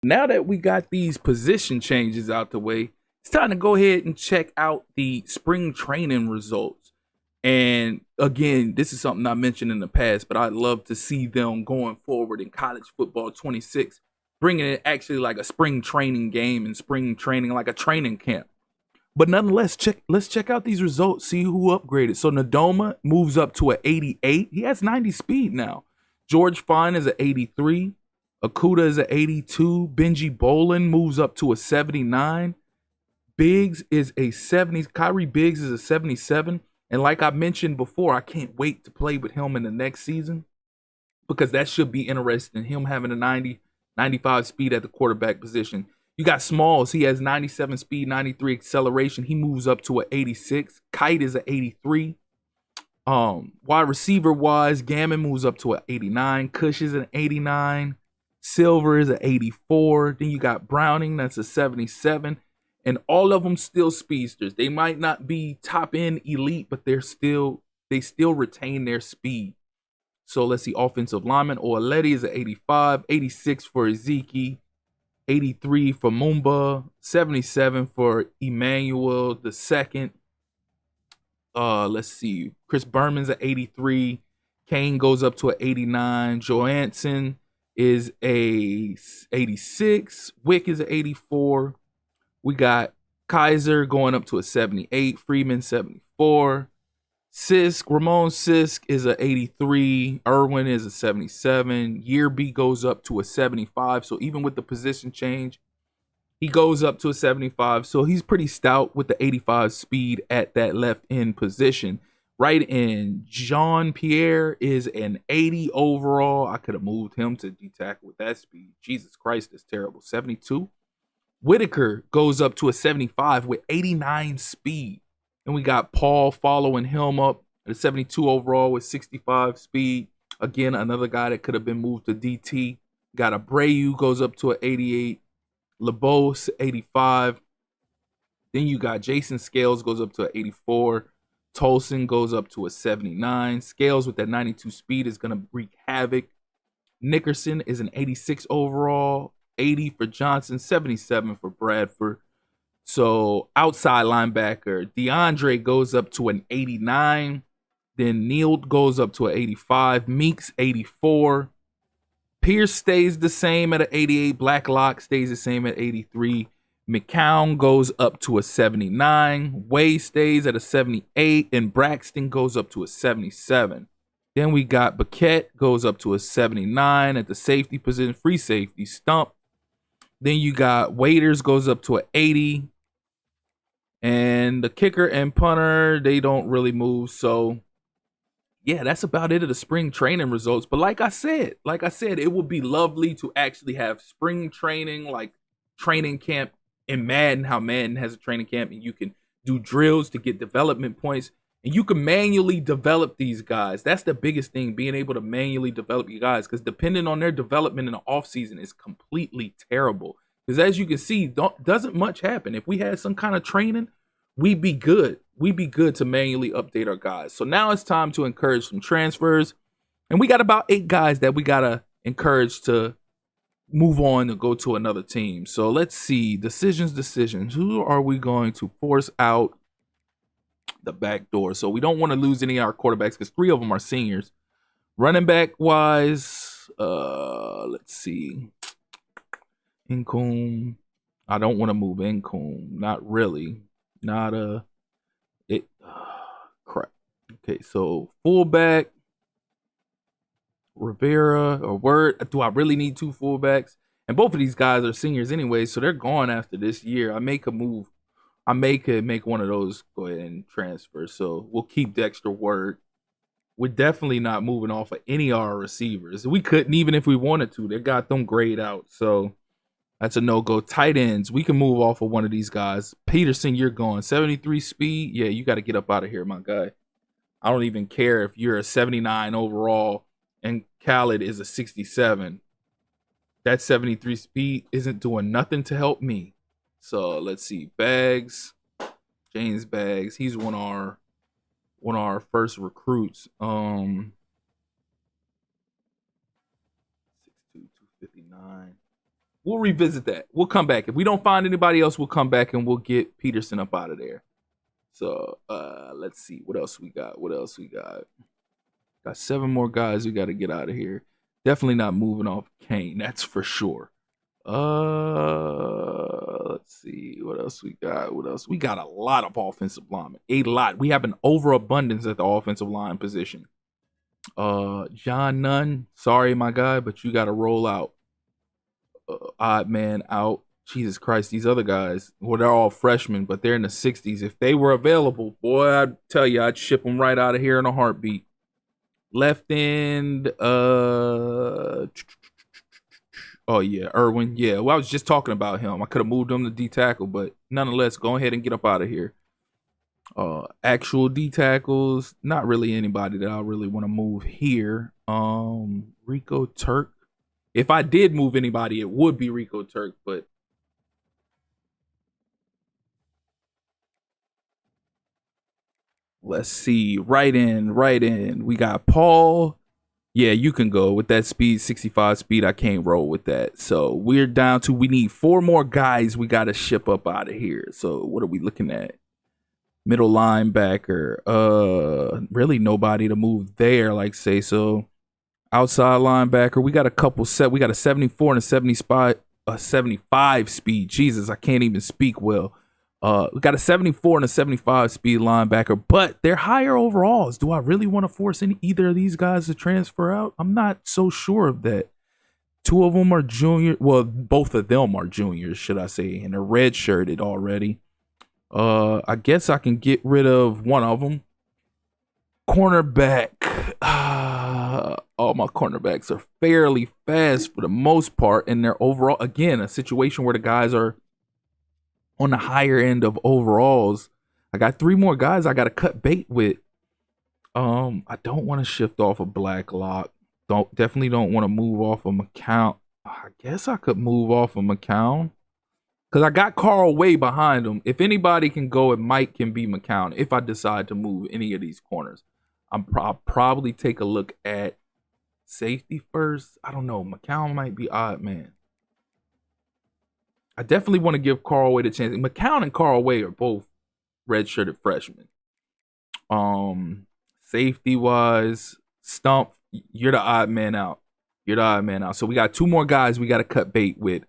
Now that we got these position changes out the way, it's time to go ahead and check out the spring training results. And again, this is something I mentioned in the past, but I'd love to see them going forward in college football 26, bringing it actually like a spring training game and spring training like a training camp. But nonetheless, let's check out these results, see who upgraded. So Nadoma moves up to an 88. He has 90 speed now. George Fine is an 83. Akuda is an 82. Benji Bolin moves up to a 79. Biggs is a 70. Kyrie Biggs is a 77. And like I mentioned before, I can't wait to play with him in the next season because that should be interesting. Him having a 90, 95 speed at the quarterback position. You got Smalls. He has 97 speed, 93 acceleration. He moves up to an 86. Kite is an 83. Wide receiver wise, Gammon moves up to an 89. Cush is an 89. Silver is an 84. Then you got Browning, that's a 77. And all of them still speedsters. They might not be top end elite, but they still retain their speed. So let's see, offensive lineman. Oaledi is an 85, 86 for Ezeki, 83 for Mumba, 77 for Emmanuel the second. Let's see, Chris Berman's at 83. Kane goes up to an 89. Johansson is a 86. Wick is an 84. We got Kaiser going up to a 78. Freeman 74. Ramon Sisk is a 83. Irwin is a 77. Yearby goes up to a 75. So even with the position change, he goes up to a 75. So he's pretty stout with the 85 speed at that left end position. Right end, Jean Pierre is an 80 overall. I could have moved him to D-tackle with that speed. Jesus Christ, that's terrible. 72. Whitaker goes up to a 75 with 89 speed. And we got Paul following him up at a 72 overall with 65 speed. Again, another guy that could have been moved to DT. Got Abreu goes up to an 88. LeBeau 85. Then you got Jason Scales goes up to an 84. Tolson goes up to a 79. Scales with that 92 speed is going to wreak havoc. Nickerson is an 86 overall. 80 for Johnson, 77 for Bradford. So outside linebacker, DeAndre goes up to an 89. Then Neal goes up to an 85. Meeks, 84. Pierce stays the same at an 88. Blacklock stays the same at 83. McCown goes up to a 79. Way stays at a 78. And Braxton goes up to a 77. Then we got Paquette goes up to a 79 at the safety position, free safety, Stump. Then you got Waiters goes up to an 80. And the kicker and punter, they don't really move. So, yeah, that's about it of the spring training results. But like I said, it would be lovely to actually have spring training, like training camp in Madden, how Madden has a training camp and you can do drills to get development points. And you can manually develop these guys. That's the biggest thing, being able to manually develop your guys. Because depending on their development in the offseason is completely terrible. Because as you can see, doesn't much happen. If we had some kind of training, we'd be good. We'd be good to manually update our guys. So now it's time to encourage some transfers. And we got about 8 guys that we got to encourage to move on to go to another team. So let's see. Decisions. Who are we going to force out the back door? So we don't want to lose any of our quarterbacks because 3 of them are seniors. Running back wise, let's see. Income. I don't want to move Income. Not really. Not it. Crap. Okay, so fullback. Rivera or Word. Do I really need 2 fullbacks? And both of these guys are seniors anyway, so they're gone after this year. I make a move. I could make one of those go ahead and transfer. So we'll keep Dexter Word. We're definitely not moving off of any of our receivers. We couldn't even if we wanted to. They got them grayed out. So that's a no-go. Tight ends, we can move off of one of these guys. Peterson, you're gone. 73 speed. Yeah, you got to get up out of here, my guy. I don't even care if you're a 79 overall and Khaled is a 67. That 73 speed isn't doing nothing to help me. So let's see. Bags. James Bags. He's one of our first recruits. 6'2", 259. We'll revisit that. We'll come back. If we don't find anybody else, we'll come back and we'll get Peterson up out of there. So let's see what else we got. Got 7 more guys we got to get out of here. Definitely not moving off Kane, that's for sure. Let's see what else we got. We got a lot of offensive linemen. A lot. We have an overabundance at the offensive line position. John Nunn, sorry my guy, but you got to roll out. Odd man out. Jesus Christ, these other guys, well, they're all freshmen, but they're in the 60s. If they were available, boy, I'd tell you, I'd ship them right out of here in a heartbeat. Left end, oh yeah, Irwin. Yeah, well, I was just talking about him. I could have moved him to D tackle, but nonetheless, go ahead and get up out of here. Actual D tackles, not really anybody that I really want to move here. Rico Turk. If I did move anybody, it would be Rico Turk, but let's see. Right in. We got Paul. Yeah, you can go with that speed, 65 speed. I can't roll with that. So we're down to, we need 4 more guys we got to ship up out of here. So what are we looking at? Middle linebacker. Really nobody to move there, like say so. Outside linebacker, we got a couple set. We got a 74 and a 75 speed. Jesus, I can't even speak well. We got a 74 and a 75 speed linebacker, but they're higher overalls. Do I really want to force either of these guys to transfer out? I'm not so sure of that. 2 of them are junior. Well, both of them are juniors, should I say, and they're redshirted already. I guess I can get rid of one of them. Cornerback. All my cornerbacks are fairly fast for the most part, and they're overall, again, a situation where the guys are on the higher end of overalls. I got 3 more guys I got to cut bait with. I don't want to shift off of Blacklock. Definitely don't want to move off of McCown. I guess I could move off of McCown because I got Carl way behind him. If anybody can go, it might can be McCown if I decide to move any of these corners. I'll probably take a look at safety first. I don't know. McCown might be odd man. I definitely want to give Carl Way the chance. McCown and Carl Way are both redshirted freshmen. Safety wise, Stump, you're the odd man out. So we got 2 more guys we got to cut bait with.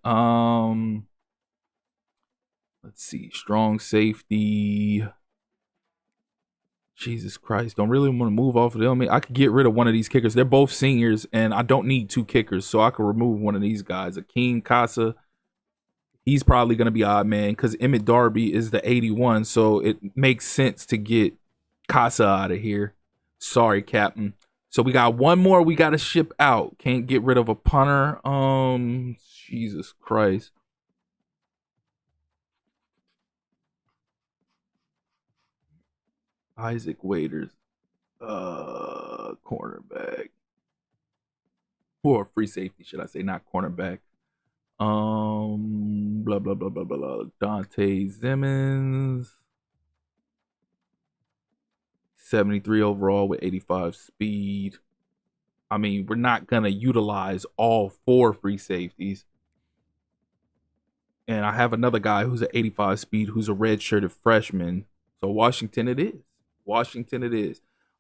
Let's see. Strong safety. Jesus Christ, don't really want to move off of them. I mean, I could get rid of one of these kickers. They're both seniors, and I don't need 2 kickers, so I could remove one of these guys. Akeem Casa, he's probably going to be odd man because Emmett Darby is the 81, so it makes sense to get Casa out of here. Sorry, Captain. So we got 1 more we got to ship out. Can't get rid of a punter. Jesus Christ. Isaac Waiters, cornerback, or free safety, should I say, not cornerback. Blah blah blah blah blah. Dante Simmons, 73 overall with 85 speed. I mean, we're not gonna utilize all 4 free safeties. And I have another guy who's at 85 speed, who's a redshirted freshman. So Washington it is.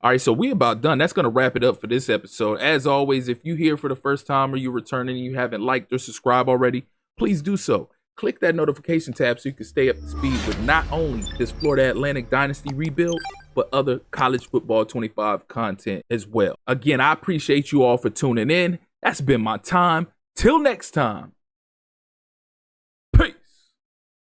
All right, so we about done. That's going to wrap it up for this episode. As always, if you're here for the first time or you're returning and you haven't liked or subscribed already, please do so. Click that notification tab so you can stay up to speed with not only this Florida Atlantic Dynasty rebuild, but other college football 25 content as well. Again, I appreciate you all for tuning in. That's been my time. Till next time.